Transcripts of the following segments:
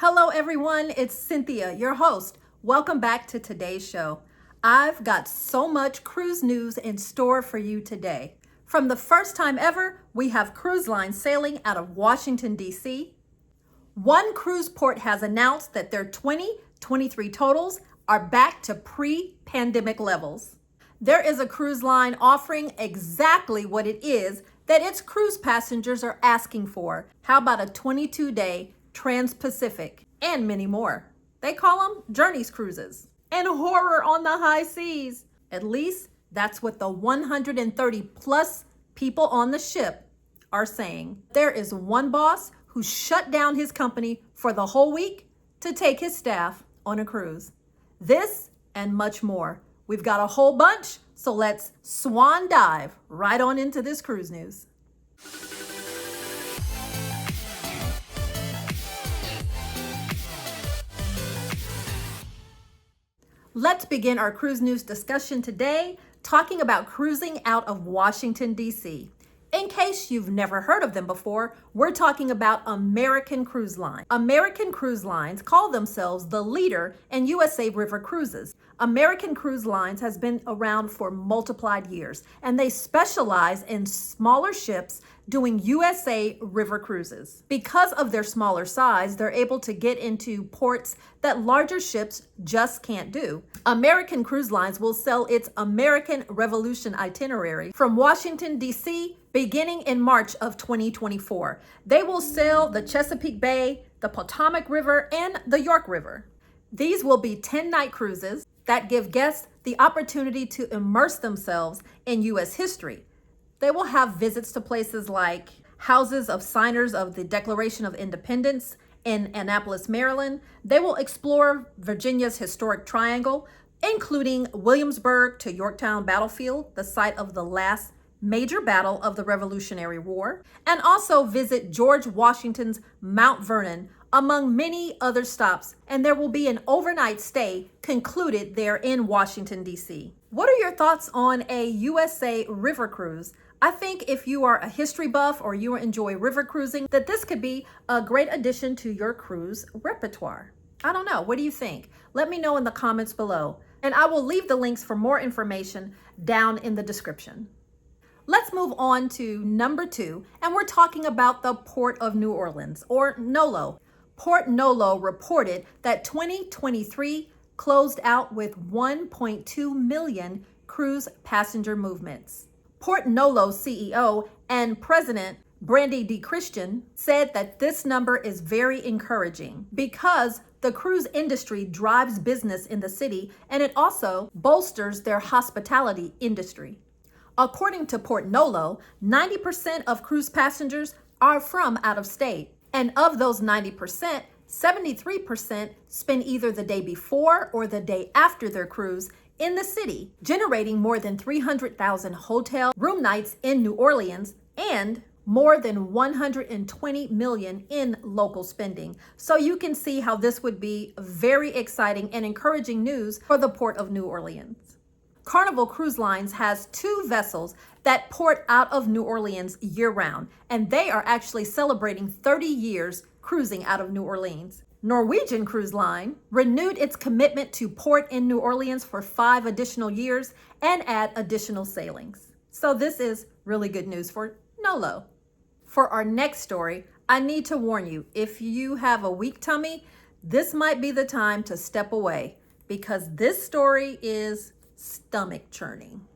Hello, everyone. It's Cynthia, your host. Welcome back to today's show. I've got so much cruise news in store for you today. From the first time ever, we have cruise lines sailing out of Washington, D.C. One cruise port has announced that their 2023 totals are back to pre-pandemic levels. There is a cruise line offering exactly what it is that its cruise passengers are asking for. How about a 22-day Trans-Pacific and many more? They call them Journeys cruises. And horror on the high seas. At least that's what the 130 plus people on the ship are saying. There is one boss who shut down his company for the whole week to take his staff on a cruise. This and much more. We've got a whole bunch, so let's swan dive right on into this cruise news. Let's begin our cruise news discussion today talking about cruising out of Washington, D.C. In case you've never heard of them before, we're talking about American Cruise Line. American Cruise Lines call themselves the leader in USA river cruises. American Cruise Lines has been around for multiplied years, and they specialize in smaller ships doing USA river cruises. Because of their smaller size, they're able to get into ports that larger ships just can't do. American Cruise Lines will sell its American Revolution itinerary from Washington, D.C., beginning in March of 2024. They will sail the Chesapeake Bay, the Potomac River, and the York River. These will be 10-night cruises that give guests the opportunity to immerse themselves in U.S. history. They will have visits to places like houses of signers of the Declaration of Independence in Annapolis, Maryland. They will explore Virginia's historic triangle, including Williamsburg to Yorktown Battlefield, the site of the last major battle of the Revolutionary War, and also visit George Washington's Mount Vernon, among many other stops, and there will be an overnight stay concluded there in Washington, D.C. What are your thoughts on a USA river cruise? I think if you are a history buff or you enjoy river cruising, that this could be a great addition to your cruise repertoire. I don't know. What do you think? Let me know in the comments below, and I will leave the links for more information down in the description. Let's move on to number 2, and we're talking about the Port of New Orleans, or NOLO. Port Nolo reported that 2023 closed out with 1.2 million cruise passenger movements. Port Nolo CEO and President Brandy D. Christian said that this number is very encouraging because the cruise industry drives business in the city and it also bolsters their hospitality industry. According to Port Nolo, 90% of cruise passengers are from out of state. And of those 90%, 73% spend either the day before or the day after their cruise in the city, generating more than 300,000 hotel room nights in New Orleans and more than 120 million in local spending. So you can see how this would be very exciting and encouraging news for the Port of New Orleans. Carnival Cruise Lines has 2 vessels that port out of New Orleans year-round, and they are actually celebrating 30 years cruising out of New Orleans. Norwegian Cruise Line renewed its commitment to port in New Orleans for 5 additional years and add additional sailings. So this is really good news for NOLO. For our next story, I need to warn you, if you have a weak tummy, this might be the time to step away because this story is stomach churning.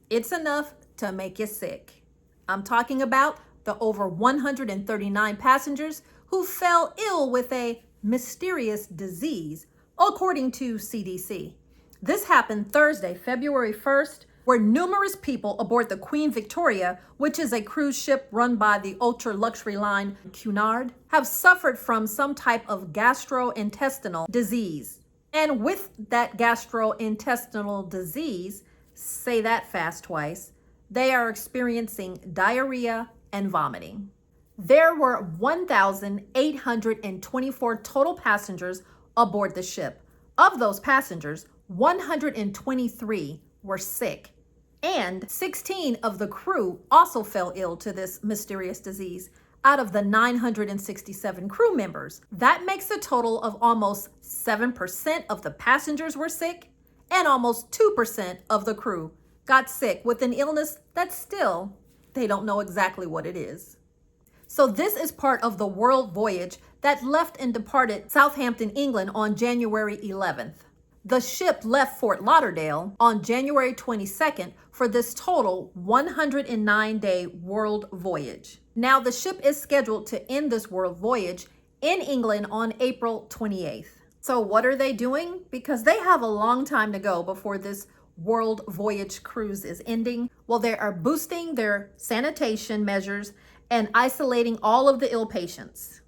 It's enough to make you sick. I'm talking about the over 139 passengers who fell ill with a mysterious disease, according to CDC. This happened Thursday, February 1st, where numerous people aboard the Queen Victoria, which is a cruise ship run by the ultra-luxury line Cunard, have suffered from some type of gastrointestinal disease. And with that gastrointestinal disease, say that fast twice, they are experiencing diarrhea and vomiting. There were 1,824 total passengers aboard the ship. Of those passengers, 123 were sick, and 16 of the crew also fell ill to this mysterious disease. out of the 967 crew members. That makes a total of almost 7% of the passengers were sick, and almost 2% of the crew got sick with an illness that still, they don't know exactly what it is. So this is part of the World Voyage that left and departed Southampton, England on January 11th. The ship left Fort Lauderdale on January 22nd for this total 109-day world voyage. Now, the ship is scheduled to end this world voyage in England on April 28th. So what are they doing? Because they have a long time to go before this world voyage cruise is ending. Well, they are boosting their sanitation measures and isolating all of the ill patients.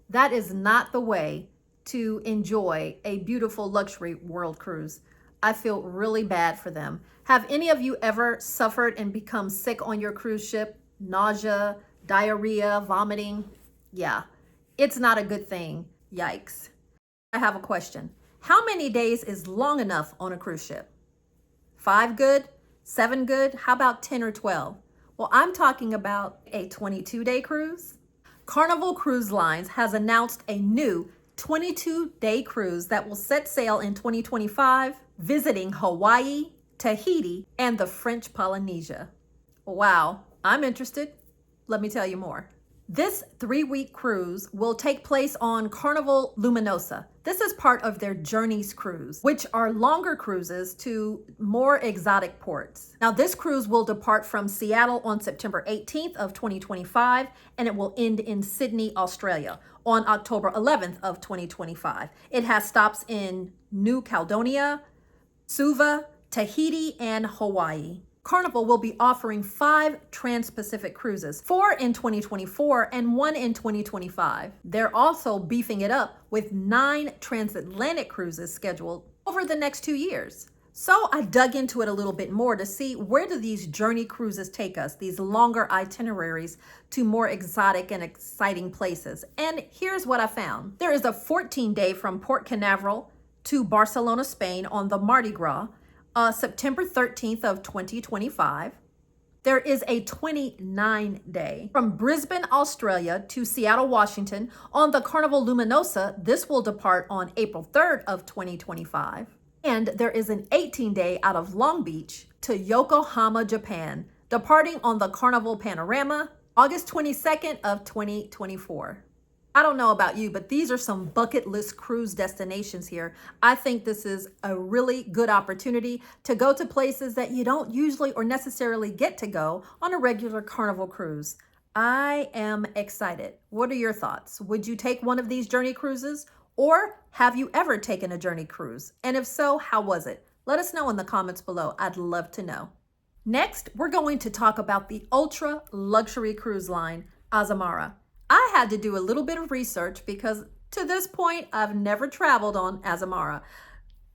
That is not the way to enjoy a beautiful luxury world cruise. I feel really bad for them. Have any of you ever suffered and become sick on your cruise ship? Nausea, diarrhea, vomiting? Yeah, it's not a good thing. Yikes. I have a question. How many days is long enough on a cruise ship? 5 good? 7 good? How about 10 or 12? Well, I'm talking about a 22-day cruise. Carnival Cruise Lines has announced a new 22-day cruise that will set sail in 2025, visiting Hawaii, Tahiti, and the French Polynesia. Wow, I'm interested. Let me tell you more. This 3-week cruise will take place on Carnival Luminosa. This is part of their Journeys cruise, which are longer cruises to more exotic ports. Now, this cruise will depart from Seattle on September 18th of 2025, and it will end in Sydney, Australia on October 11th of 2025. It has stops in New Caledonia, Suva, Tahiti, and Hawaii. Carnival will be offering 5 trans-Pacific cruises, 4 in 2024 and 1 in 2025. They're also beefing it up with 9 transatlantic cruises scheduled over the next 2 years. So I dug into it a little bit more to see, where do these journey cruises take us, these longer itineraries to more exotic and exciting places. And here's what I found. There is a 14-day from Port Canaveral to Barcelona, Spain on the Mardi Gras, September 13th of 2025. There is a 29-day from Brisbane, Australia to Seattle, Washington on the Carnival Luminosa. This will depart on April 3rd of 2025. And there is an 18-day out of Long Beach to Yokohama, Japan, departing on the Carnival Panorama, August 22nd of 2024. I don't know about you, but these are some bucket list cruise destinations here. I think this is a really good opportunity to go to places that you don't usually or necessarily get to go on a regular Carnival cruise. I am excited. What are your thoughts? Would you take one of these journey cruises? Or have you ever taken a journey cruise? And if so, how was it? Let us know in the comments below. I'd love to know. Next, we're going to talk about the ultra luxury cruise line, Azamara. I had to do a little bit of research because to this point, I've never traveled on Azamara.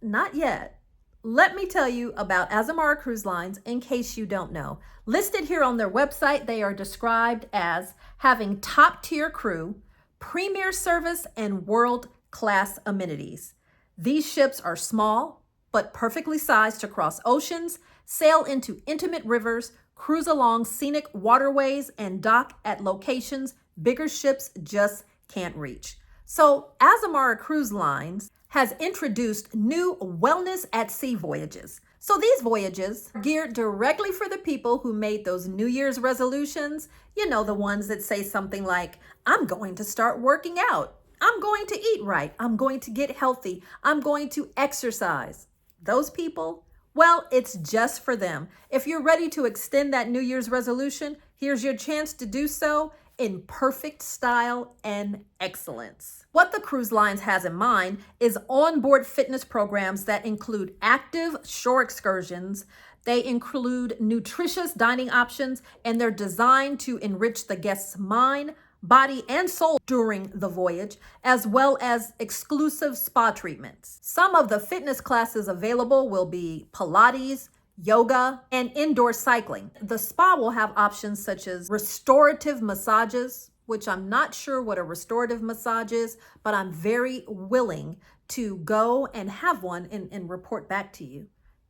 Not yet. Let me tell you about Azamara Cruise Lines in case you don't know. Listed here on their website, they are described as having top-tier crew, premier service, and world-class amenities. These ships are small, but perfectly sized to cross oceans, sail into intimate rivers, cruise along scenic waterways, and dock at locations bigger ships just can't reach. So Azamara Cruise Lines has introduced new wellness at sea voyages. So these voyages are geared directly for the people who made those New Year's resolutions. You know, the ones that say something like, I'm going to start working out. I'm going to eat right. I'm going to get healthy. I'm going to exercise. Those people, well, it's just for them. If you're ready to extend that New Year's resolution, here's your chance to do so in perfect style and excellence. What the cruise lines has in mind is onboard fitness programs that include active shore excursions. They include nutritious dining options, and they're designed to enrich the guest's mind, body, and soul during the voyage, as well as exclusive spa treatments. Some of the fitness classes available will be Pilates, yoga, and indoor cycling. The spa will have options such as restorative massages, which I'm not sure what a restorative massage is, but I'm very willing to go and have one and report back to you.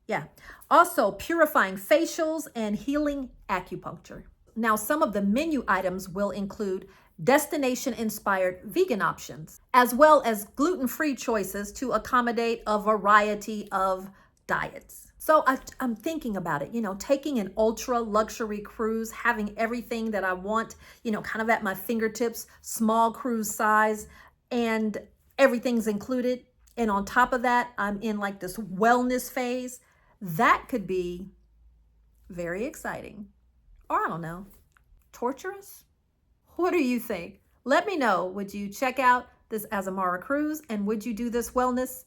Yeah. Also, purifying facials and healing acupuncture. Now, some of the menu items will include destination-inspired vegan options, as well as gluten-free choices to accommodate a variety of diets. So I'm thinking about it, taking an ultra luxury cruise, having everything that I want, kind of at my fingertips, small cruise size, and everything's included. And on top of that, I'm in like this wellness phase. That could be very exciting. Or I don't know, torturous? What do you think? Let me know. Would you check out this Azamara cruise, and would you do this wellness?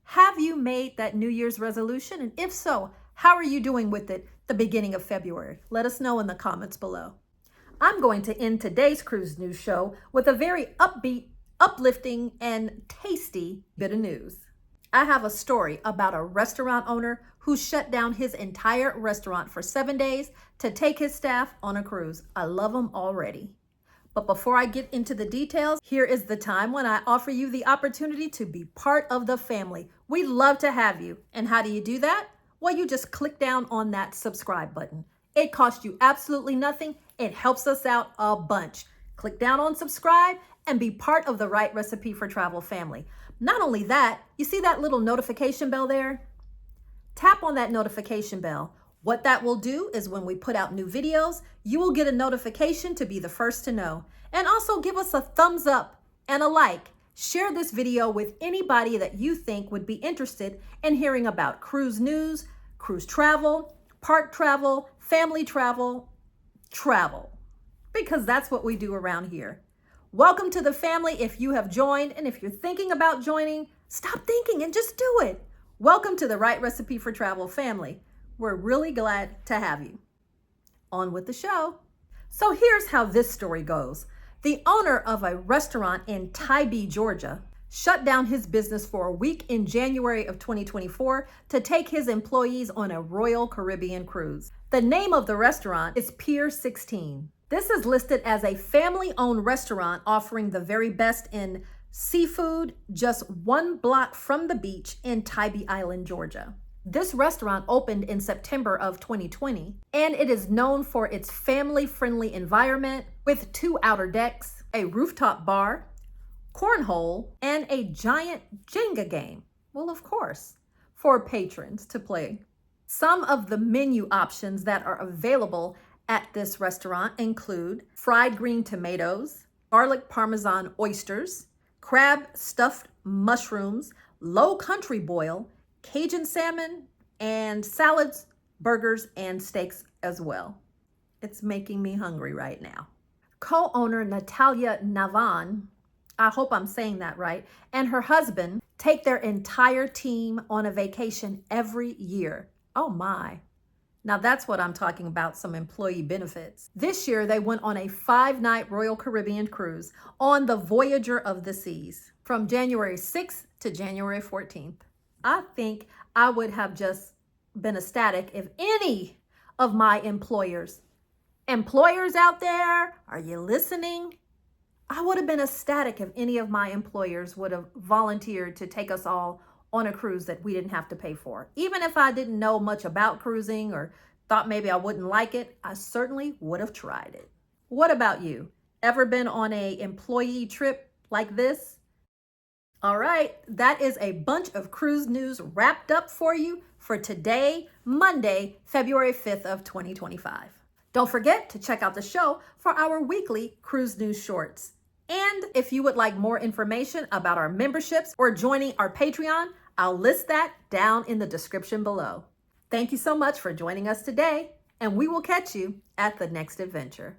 Have you made that New Year's resolution? And if so, how are you doing with it the beginning of February? Let us know in the comments below. I'm going to end today's Cruise News show with a very upbeat, uplifting, and tasty bit of news. I have a story about a restaurant owner who shut down his entire restaurant for 7 days to take his staff on a cruise. I love him already. But before I get into the details, here is the time when I offer you the opportunity to be part of the family. We'd love to have you. And how do you do that? Well, you just click down on that subscribe button. It costs you absolutely nothing. It helps us out a bunch. Click down on subscribe and be part of the Right Recipe for Travel family. Not only that, you see that little notification bell there? Tap on that notification bell. What that will do is when we put out new videos, you will get a notification to be the first to know. And also give us a thumbs up and a like. Share this video with anybody that you think would be interested in hearing about cruise news, cruise travel, park travel, family travel, because that's what we do around here. Welcome to the family if you have joined, and if you're thinking about joining, stop thinking and just do it. Welcome to the Right Recipe for Travel family. We're really glad to have you. On with the show. So here's how this story goes. The owner of a restaurant in Tybee, Georgia, shut down his business for a week in January of 2024 to take his employees on a Royal Caribbean cruise. The name of the restaurant is Pier 16. This is listed as a family-owned restaurant offering the very best in seafood just 1 block from the beach in Tybee Island, Georgia. This restaurant opened in September of 2020, and it is known for its family-friendly environment with 2 outer decks, a rooftop bar, cornhole, and a giant Jenga game. Well, of course, for patrons to play. Some of the menu options that are available at this restaurant include fried green tomatoes, garlic parmesan oysters, crab stuffed mushrooms, low country boil, Cajun salmon, and salads, burgers, and steaks as well. It's making me hungry right now. Co-owner Natalia Navan, I hope I'm saying that right, and her husband take their entire team on a vacation every year. Oh my. Now that's what I'm talking about, some employee benefits. This year, they went on a 5-night Royal Caribbean cruise on the Voyager of the Seas from January 6th to January 14th. I think I would have just been ecstatic if any of my employers out there, are you listening? I would have been ecstatic if any of my employers would have volunteered to take us all on a cruise that we didn't have to pay for. Even if I didn't know much about cruising or thought maybe I wouldn't like it, I certainly would have tried it. What about you? Ever been on an employee trip like this? All right, that is a bunch of cruise news wrapped up for you for today, Monday, February 5th of 2025. Don't forget to check out the show for our weekly cruise news shorts. And if you would like more information about our memberships or joining our Patreon, I'll list that down in the description below. Thank you so much for joining us today, and we will catch you at the next adventure.